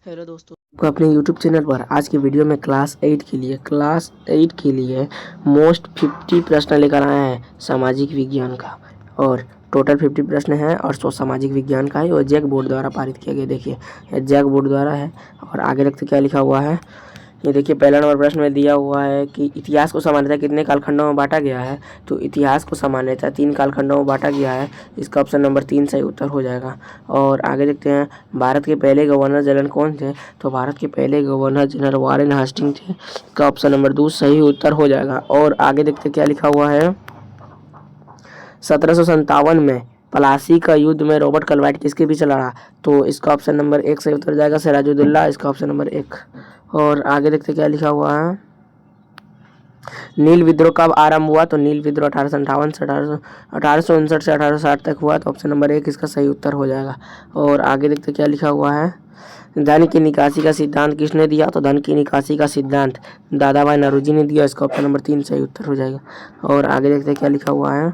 Hello दोस्तों, आपको अपने यूट्यूब चैनल पर आज की वीडियो में क्लास 8 के लिए मोस्ट 50 प्रश्न लेकर आए हैं सामाजिक विज्ञान का। और टोटल 50 प्रश्न हैं और 100 सामाजिक विज्ञान का है और जैक बोर्ड द्वारा पारित किया गया। देखिए ये जैक बोर्ड द्वारा है। और आगे देखते क्या लिखा हुआ है। ये देखिए पहला नंबर प्रश्न में दिया हुआ है कि इतिहास को सामान्यतः कितने कालखंडों में बांटा गया है। तो इतिहास को सामान्यतः 3 कालखंडों में बांटा गया है। इसका ऑप्शन नंबर 3 सही उत्तर हो जाएगा। और आगे देखते हैं भारत के पहले गवर्नर जनरल कौन थे। तो भारत के पहले गवर्नर जनरल वारेन हास्टिंग थे। इसका ऑप्शन नंबर 2 सही उत्तर हो जाएगा। और आगे देखते क्या लिखा हुआ है। 1757 में प्लासी का युद्ध में रॉबर्ट क्लाइव किसके पीछे लड़ा। तो इसका ऑप्शन नंबर 1 सही उत्तर जाएगा, सिराजुद्दौला। इसका ऑप्शन नंबर 1। और आगे देखते क्या लिखा हुआ है। नील विद्रोह कब आरंभ हुआ। तो नील विद्रोह 1858 से 1859 से 1860 तक हुआ। तो ऑप्शन नंबर 1 इसका सही उत्तर हो जाएगा। और आगे देखते क्या लिखा हुआ है। धन की निकासी का सिद्धांत किसने दिया। तो धन की निकासी का सिद्धांत दादा भाई नौरोजी ने दिया। इसका ऑप्शन नंबर 3 सही उत्तर हो जाएगा। और आगे देखते क्या लिखा हुआ है।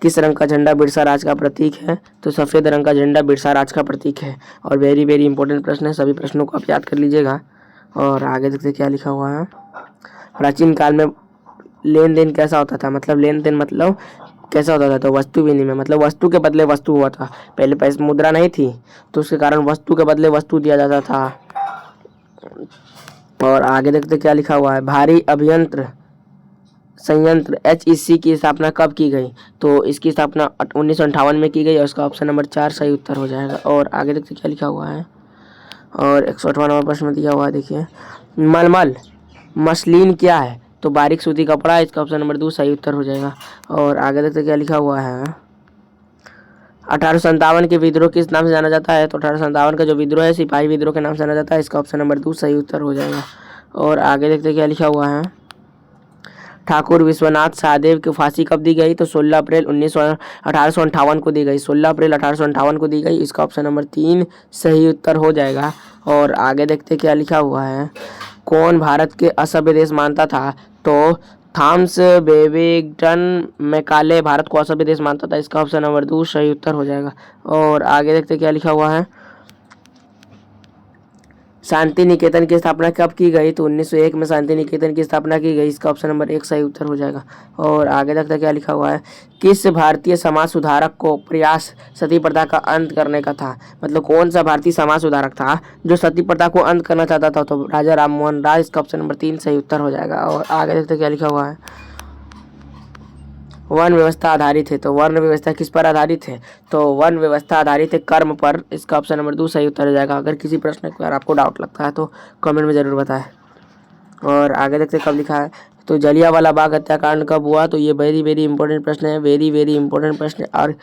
किस रंग का झंडा बिरसा राज का प्रतीक है। तो सफ़ेद रंग का झंडा बिरसा राज का प्रतीक है। और वेरी वेरी इंपॉर्टेंट प्रश्न है, सभी प्रश्नों को आप याद कर लीजिएगा। और आगे देखते क्या लिखा हुआ है। प्राचीन काल में लेन देन कैसा होता था। मतलब लेन देन मतलब कैसा होता था। तो वस्तु विनिमय मतलब वस्तु के बदले वस्तु हुआ था। पहले पैसे मुद्रा नहीं थी तो उसके कारण वस्तु के बदले वस्तु दिया जाता था। और आगे देखते क्या लिखा हुआ है। भारी अभियंत्र संयंत्र HEC की स्थापना कब की गई। तो इसकी स्थापना 1958 में की गई। और इसका ऑप्शन नंबर 4 सही उत्तर हो जाएगा। और आगे देखते क्या लिखा हुआ है। और 108वां नंबर प्रश्न दिया हुआ है। देखिए मलमल मसलिन क्या है। तो बारीक सूती कपड़ा है। इसका ऑप्शन नंबर 2 सही उत्तर हो जाएगा। और आगे देखते क्या लिखा हुआ है। 1857 के विद्रोह किस नाम से जाना जाता है। तो 1857 का जो विद्रोह है सिपाही विद्रोह के नाम से जाना जाता है। इसका ऑप्शन नंबर 2 सही उत्तर हो जाएगा। और आगे देखते क्या लिखा हुआ है। ठाकुर विश्वनाथ सहदेव की फांसी कब दी गई। तो 16 अप्रैल 1858 को दी गई। 16 अप्रैल 1858 को दी गई। इसका ऑप्शन नंबर 3 सही उत्तर हो जाएगा। और आगे देखते क्या लिखा हुआ है। कौन भारत के असभ्य देश मानता था। तो थॉमस बेबिंगटन मैकाले भारत को असभ्य देश मानता था। इसका ऑप्शन नंबर 2 सही उत्तर हो जाएगा। और आगे देखते क्या लिखा हुआ है। शांति निकेतन की स्थापना कब की गई। तो 1901 में शांति निकेतन की स्थापना की गई। इसका ऑप्शन नंबर 1 सही उत्तर हो जाएगा। और आगे देखते क्या लिखा हुआ है। किस भारतीय समाज सुधारक को प्रयास सती प्रथा का अंत करने का था। मतलब कौन सा भारतीय समाज सुधारक था जो सती प्रथा को अंत करना चाहता था। तो राजा राम मोहन राय। इसका ऑप्शन नंबर 3 सही उत्तर हो जाएगा। और आगे देखते क्या लिखा हुआ है। वर्ण व्यवस्था आधारित है। तो वर्ण व्यवस्था किस पर आधारित है। तो वर्ण व्यवस्था आधारित है कर्म पर। इसका ऑप्शन नंबर 2 सही उत्तर हो जाएगा। अगर किसी प्रश्न पर आपको डाउट लगता है तो कमेंट में ज़रूर बताएं। और आगे देखते कब लिखा है। तो जलियांवाला बाग हत्याकांड कब हुआ। तो ये वेरी वेरी इंपॉर्टेंट प्रश्न है, वेरी वेरी इंपॉर्टेंट प्रश्न है। और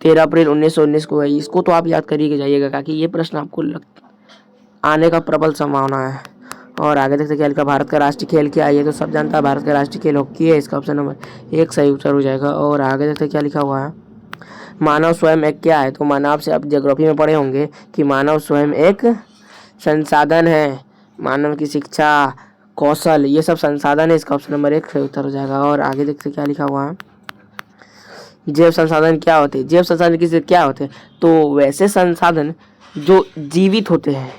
13 अप्रैल 1919 को है। इसको तो आप याद करिए जाइएगा क्योंकि ये प्रश्न आपको आने का प्रबल संभावना है। और आगे देखते क्या लिखा। भारत का राष्ट्रीय खेल क्या है। ये तो सब जानता है, भारत का राष्ट्रीय खेल हॉकी है। इसका ऑप्शन नंबर 1 सही उत्तर हो जाएगा। और आगे देखते क्या लिखा हुआ है। मानव स्वयं एक क्या है। तो मानव से आप ज्योग्राफी में पढ़े होंगे कि मानव स्वयं एक संसाधन है। मानव की शिक्षा कौशल ये सब संसाधन है। इसका ऑप्शन नंबर 1 सही उत्तर हो जाएगा। और आगे देखते क्या लिखा हुआ है। जैव संसाधन क्या होते हैं। जैव संसाधन किसे क्या होते हैं। तो वैसे संसाधन जो जीवित होते हैं,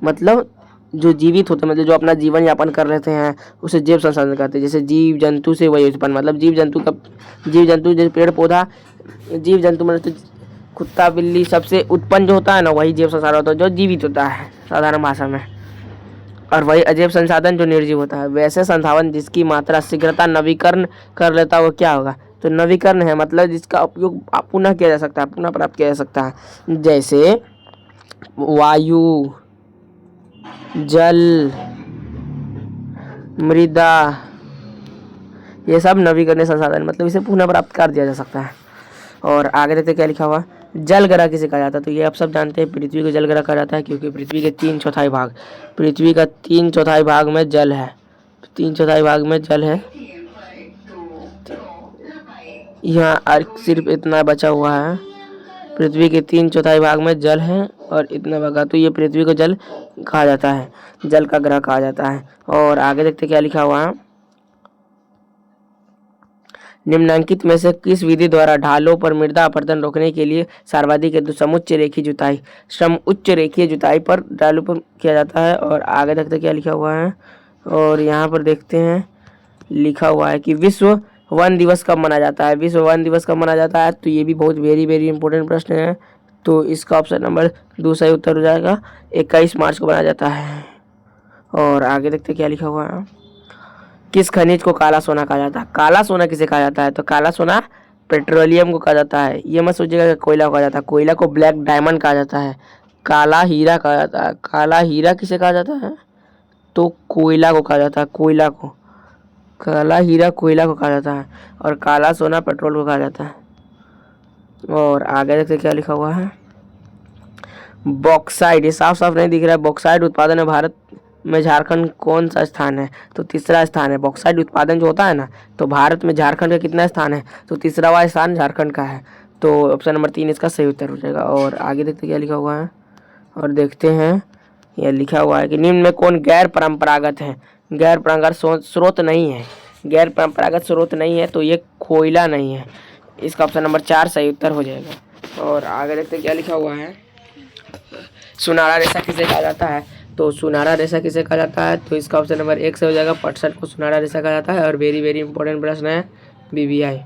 मतलब जो जीवित होते हैं, मतलब जो अपना जीवन यापन कर लेते हैं उसे जैव संसाधन कहते हैं। जैसे जीव जंतु से वही उत्पन्न, मतलब जीव जंतु जैसे पेड़ पौधा, जीव जंतु मतलब कुत्ता बिल्ली सबसे उत्पन्न जो होता है ना वही जैव संसाधन होता है जो जीवित होता है साधारण भाषा में। और वही अजैव संसाधन जो निर्जीव होता है। वैसे संसाधन जिसकी मात्रा शीघ्रता नवीकरण कर लेता है वो क्या होगा। तो नवीकरण है मतलब जिसका उपयोग पुनः किया जा सकता है, पुनः प्राप्त किया जा सकता है। जैसे वायु, जल, मृदा ये सब नवीकरणीय संसाधन, मतलब इसे पुनः प्राप्त कर दिया जा सकता है। और आगे देखते क्या लिखा हुआ। जल ग्रह किसे कहा जाता है। तो ये आप सब जानते हैं पृथ्वी को जल ग्रह कहा जाता है क्योंकि पृथ्वी के 3/4 भाग, पृथ्वी का 3/4 भाग में जल है। 3/4 भाग में जल है। यहाँ सिर्फ इतना बचा हुआ है। पृथ्वी के 3/4 भाग में जल है और इतना बगा, तो ये पृथ्वी को जल कहा जाता है, जल का ग्रह कहा जाता है। और आगे देखते क्या लिखा हुआ है। निम्नलिखित में से किस विधि द्वारा ढालों पर मृदा अपरदन रोकने के लिए सर्वाधिक हेतु समुच्च रेखीय जुताई समुच्च रेखीय जुताई पर ढालों पर किया जाता है। और आगे देखते क्या लिखा हुआ है, और यहाँ पर देखते हैं लिखा हुआ है कि विश्व वन दिवस कब मनाया जाता है। विश्व वन दिवस कब मनाया जाता है, तो ये भी बहुत वेरी इंपॉर्टेंट प्रश्न है। तो इसका ऑप्शन नंबर 2 सही उत्तर हो जाएगा, 21 मार्च को मनाया जाता है। और आगे देखते क्या लिखा हुआ है, किस खनिज को काला सोना कहा जाता है। काला सोना किसे कहा जाता है, तो काला सोना पेट्रोलियम को कहा जाता है। ये मत सोचिएगा कि कोयला को कहा जाता है, कोयला को ब्लैक डायमंड कहा जाता है। काला हीरा कहा जाता है, काला हीरा किसे कहा जाता है, तो कोयला को कहा जाता है, कोयला को। काला हीरा कोयला को कहा जाता है और काला सोना पेट्रोल को कहा जाता है। और आगे देखते क्या लिखा हुआ है, बॉक्साइट, ये साफ साफ नहीं दिख रहा है। बॉक्साइट उत्पादन में भारत में झारखंड कौन सा स्थान है, तो तीसरा स्थान है। बॉक्साइट उत्पादन जो होता है ना, तो भारत में झारखंड का कितना स्थान है, तो तीसरा स्थान झारखंड का है। तो ऑप्शन नंबर 3 इसका सही उत्तर हो जाएगा। और आगे देखते क्या लिखा हुआ है, और देखते हैं यह लिखा हुआ है कि निम्न में कौन गैर परंपरागत है। गैर परंपरागत स्रोत नहीं है, गैर परंपरागत स्रोत नहीं है, तो ये कोयला नहीं है। इसका ऑप्शन नंबर 4 सही उत्तर हो जाएगा। और आगे देखते क्या लिखा हुआ है, सुनहरा रेशा किसे कहा जाता है, तो सुनहरा रेशा किसे कहा जाता है, तो इसका ऑप्शन नंबर 1 से हो जाएगा। पटसन को सुनहरा रेशा कहा जाता है। और वेरी इंपॉर्टेंट प्रश्न है BBI।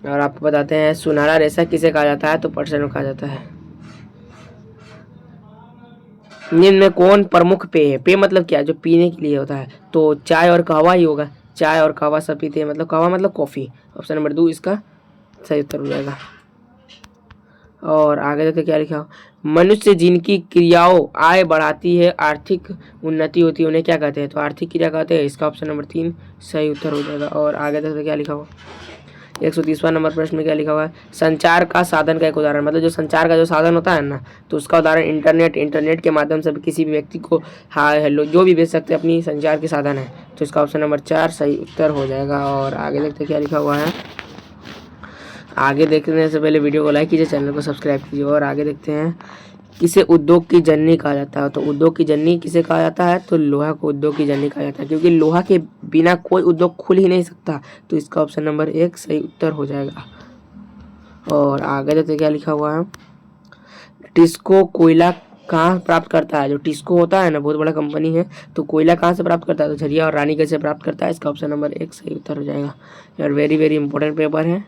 और आपको बताते हैं सुनहरा रेशा किसे कहा जाता है, तो पटसन को कहा जाता है। निम्न में कौन प्रमुख पेय है, पेय मतलब क्या, जो पीने के लिए होता है, तो चाय और कहवा ही होगा। चाय और कहवा सब पीते हैं, मतलब कहवा मतलब कॉफ़ी। ऑप्शन नंबर 2 इसका सही उत्तर हो जाएगा। और आगे देखते क्या लिखा, मनुष्य जिनकी क्रियाओं आय बढ़ाती है, आर्थिक उन्नति होती है, उन्हें क्या कहते हैं, तो आर्थिक क्रिया कहते हैं। इसका ऑप्शन नंबर 3 सही उत्तर हो जाएगा। और आगे देखते क्या लिखा हुआ, 130वां नंबर प्रश्न में क्या लिखा हुआ है, संचार का साधन का एक उदाहरण, मतलब जो संचार का जो साधन होता है ना, तो उसका उदाहरण इंटरनेट के माध्यम से किसी भी व्यक्ति को हाय हेलो जो भी भेज सकते हैं, अपनी संचार के साधन है। तो इसका ऑप्शन नंबर 4 सही उत्तर हो जाएगा। और आगे देखते क्या लिखा हुआ है, आगे देखने से पहले वीडियो को लाइक कीजिए, चैनल को सब्सक्राइब कीजिए। और आगे देखते हैं किसे उद्योग की जननी कहा जाता है, तो उद्योग की जननी किसे कहा जाता है, तो लोहा को उद्योग की जननी कहा जाता है, क्योंकि लोहा के बिना कोई उद्योग खुल ही नहीं सकता। तो इसका ऑप्शन नंबर 1 सही उत्तर हो जाएगा। और आगे देखते क्या लिखा हुआ है, टिस्को कोयला कहाँ प्राप्त करता है, जो टिस्को होता है ना, बहुत बड़ा कंपनी है, तो कोयला कहाँ से प्राप्त करता है, तो झरिया और रानीगंज से प्राप्त करता है। इसका ऑप्शन नंबर 1 सही उत्तर हो जाएगा। यार वेरी इंपॉर्टेंट पेपर है।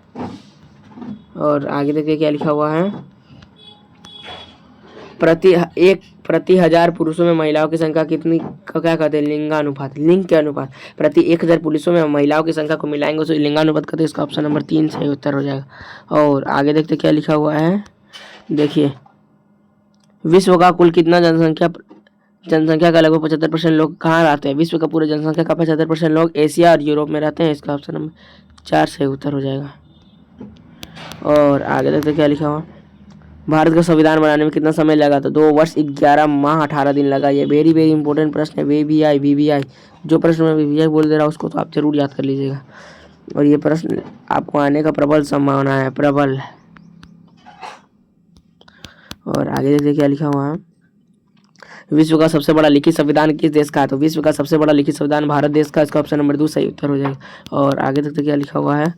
और आगे देखिए क्या लिखा हुआ है, प्रति 1000 पुरुषों में महिलाओं की संख्या कितनी को क्या कहते हैं, लिंगानुपात, लिंग के अनुपात। प्रति 1000 पुरुषों में महिलाओं की संख्या को मिलाएंगे तो लिंगानुपात कहते हैं। इसका ऑप्शन नंबर 3 सही उत्तर हो जाएगा। और आगे देखते क्या लिखा हुआ है, देखिए विश्व का कुल कितना जनसंख्या का लगभग 75% लोग कहाँ रहते हैं, विश्व का पूरे जनसंख्या का 75% लोग एशिया और यूरोप में रहते हैं। इसका ऑप्शन नंबर 4 सही उत्तर हो जाएगा। और आगे देखते क्या लिखा हुआ, भारत का संविधान बनाने में कितना समय लगा, तो 2 वर्ष 11 माह 18 दिन लगा। ये वेरी इंपॉर्टेंट प्रश्न है। BBI जो प्रश्न मैं BBI बोल दे रहा हूँ उसको तो आप जरूर याद कर लीजिएगा। और ये प्रश्न आपको आने का प्रबल संभावना है, प्रबल। और आगे देखिए क्या लिखा हुआ है, विश्व का सबसे बड़ा लिखित संविधान किस देश का है, तो विश्व का सबसे बड़ा लिखित संविधान भारत देश का। इसका ऑप्शन नंबर 2 सही उत्तर हो जाएगा। और आगे देखते क्या लिखा हुआ है,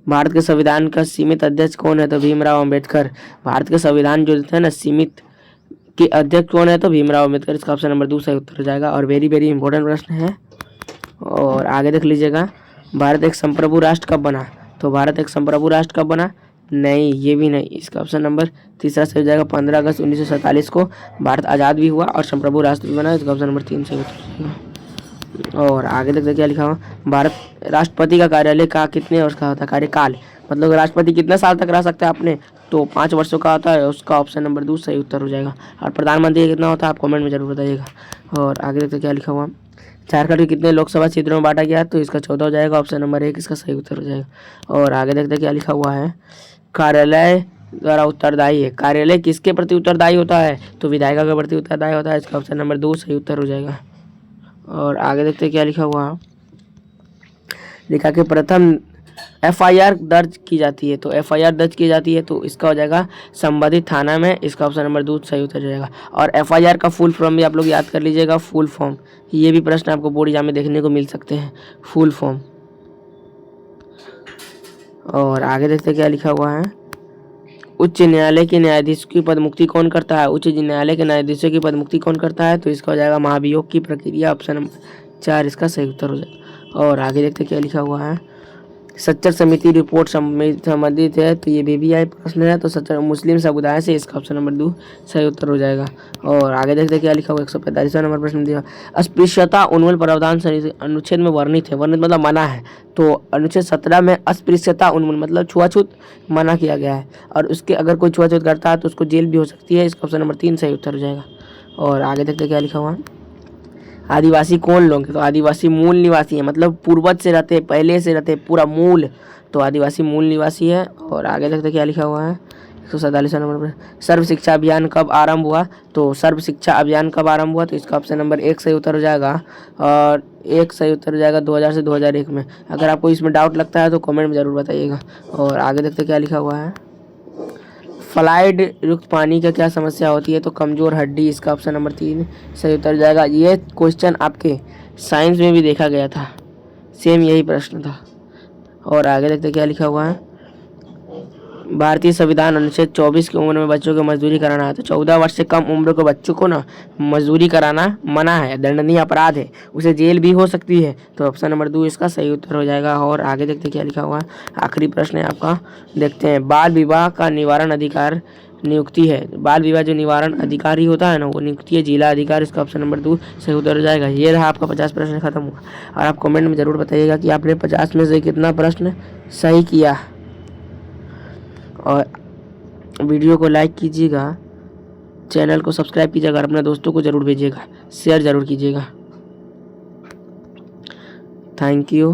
भारत के संविधान का सीमित अध्यक्ष कौन है, तो भीमराव अंबेडकर। भारत के संविधान जो है ना सीमित के अध्यक्ष कौन है, तो भीमराव अंबेडकर। इसका ऑप्शन नंबर 2 सही उत्तर हो जाएगा। और वेरी इंपॉर्टेंट प्रश्न है। और आगे देख लीजिएगा, भारत एक संप्रभु राष्ट्र कब बना, तो भारत एक संप्रभु राष्ट्र कब बना, नहीं ये भी नहीं। इसका ऑप्शन नंबर 3 सही हो जाएगा। 15 अगस्त 1947 को भारत आज़ाद भी हुआ और संप्रभु राष्ट्र भी बना। इसका ऑप्शन नंबर 3 सही उत्तर हो जाएगा। और आगे देखते क्या लिखा हुआ, भारत राष्ट्रपति का कार्यालय का कितने वर्ष का होता है, कार्यकाल, मतलब राष्ट्रपति कितने साल तक रह सकते हैं अपने, तो 5 वर्षों का होता है। उसका ऑप्शन नंबर 2 सही उत्तर हो जाएगा। और प्रधानमंत्री कितना होता है आप कमेंट में जरूर बताइएगा। और आगे देखते क्या लिखा हुआ, झारखंड के कितने लोकसभा क्षेत्रों में बांटा गया, तो इसका 14 हो जाएगा। ऑप्शन नंबर 1 इसका सही उत्तर हो जाएगा। और आगे देखते क्या लिखा हुआ है, कार्यालय द्वारा उत्तरदायी है, कार्यालय किसके प्रति उत्तरदायी होता है, तो विधायिका के प्रति उत्तरदायी होता है। इसका ऑप्शन नंबर 2 सही उत्तर हो जाएगा। और आगे देखते क्या लिखा हुआ, लिखा कि प्रथम FIR दर्ज की जाती है, तो FIR दर्ज की जाती है तो इसका हो जाएगा संबंधित थाना में, इसका ऑप्शन नंबर 2 सही उत्तर हो जाएगा। और FIR का फुल फॉर्म भी आप लोग याद कर लीजिएगा, फुल फॉर्म, ये भी प्रश्न आपको बोर्ड एग्जाम में देखने को मिल सकते हैं, फुल फॉर्म। और आगे देखते क्या लिखा हुआ है, उच्च न्यायालय के न्यायाधीश की पदमुक्ति कौन करता है, उच्च न्यायालय के न्यायाधीशों की पदमुक्ति कौन करता है, तो इसका हो जाएगा महाभियोग की प्रक्रिया, ऑप्शन नंबर 4 इसका सही उत्तर हो जाएगा। और आगे देखते क्या लिखा हुआ है, सच्चर समिति रिपोर्ट संबंधित है, तो ये BBI प्रश्न है, तो सच्चर मुस्लिम समुदाय से, इसका ऑप्शन नंबर 2 सही उत्तर हो जाएगा। और आगे देखते क्या लिखा हुआ, 145वां नंबर प्रश्न दिया, अस्पृश्यता उन्मूलन प्रावधान अनुच्छेद में वर्णित है, वर्णित मतलब मना है, तो अनुच्छेद 17 में अस्पृश्यता उन्मूलन मतलब छुआछूत मना किया गया है, और उसके अगर कोई छुआछूत करता है तो उसको जेल भी हो सकती है, इसका ऑप्शन नंबर 3 सही उत्तर हो जाएगा। और आगे देखते क्या लिखा हुआ है, आदिवासी कौन लोग हैं, तो आदिवासी मूल निवासी है, मतलब पूर्वज से रहते, पहले से रहते, पूरा मूल, तो आदिवासी मूल निवासी है। और आगे देखते क्या लिखा हुआ है, 147वां नंबर पर, सर्व शिक्षा अभियान कब आरंभ हुआ, तो सर्व शिक्षा अभियान कब आरंभ हुआ, तो इसका ऑप्शन नंबर 1 सही उत्तर हो जाएगा। और 1 सही उत्तर हो जाएगा 2000 से 2001 में। अगर आपको इसमें डाउट लगता है तो कमेंट में ज़रूर बताइएगा। और आगे देखते क्या लिखा हुआ है, फ्लाइड युक्त पानी का क्या समस्या होती है, तो कमज़ोर हड्डी, इसका ऑप्शन नंबर 3 सही उत्तर जाएगा। ये क्वेश्चन आपके साइंस में भी देखा गया था, सेम यही प्रश्न था। और आगे देखते क्या लिखा हुआ है, भारतीय संविधान अनुच्छेद 24 की उम्र में बच्चों को मजदूरी कराना है, तो 14 वर्ष से कम उम्र के बच्चों को ना मजदूरी कराना मना है, दंडनीय अपराध है, उसे जेल भी हो सकती है, तो ऑप्शन नंबर 2 इसका सही उत्तर हो जाएगा। और आगे देखते क्या लिखा हुआ है, आखिरी प्रश्न है आपका, देखते हैं, बाल विवाह का निवारण अधिकार नियुक्ति है, बाल विवाह जो निवारण अधिकारी होता है ना, वो नियुक्ति है जिला अधिकारी, इसका ऑप्शन नंबर 2 सही उत्तर हो जाएगा। ये रहा आपका 50 प्रश्न खत्म हुआ। और आप कमेंट में ज़रूर बताइएगा कि आपने 50 में से कितना प्रश्न सही किया। और वीडियो को लाइक कीजिएगा, चैनल को सब्सक्राइब कीजिएगा, और अपने दोस्तों को ज़रूर भेजिएगा, शेयर ज़रूर कीजिएगा। Thank you.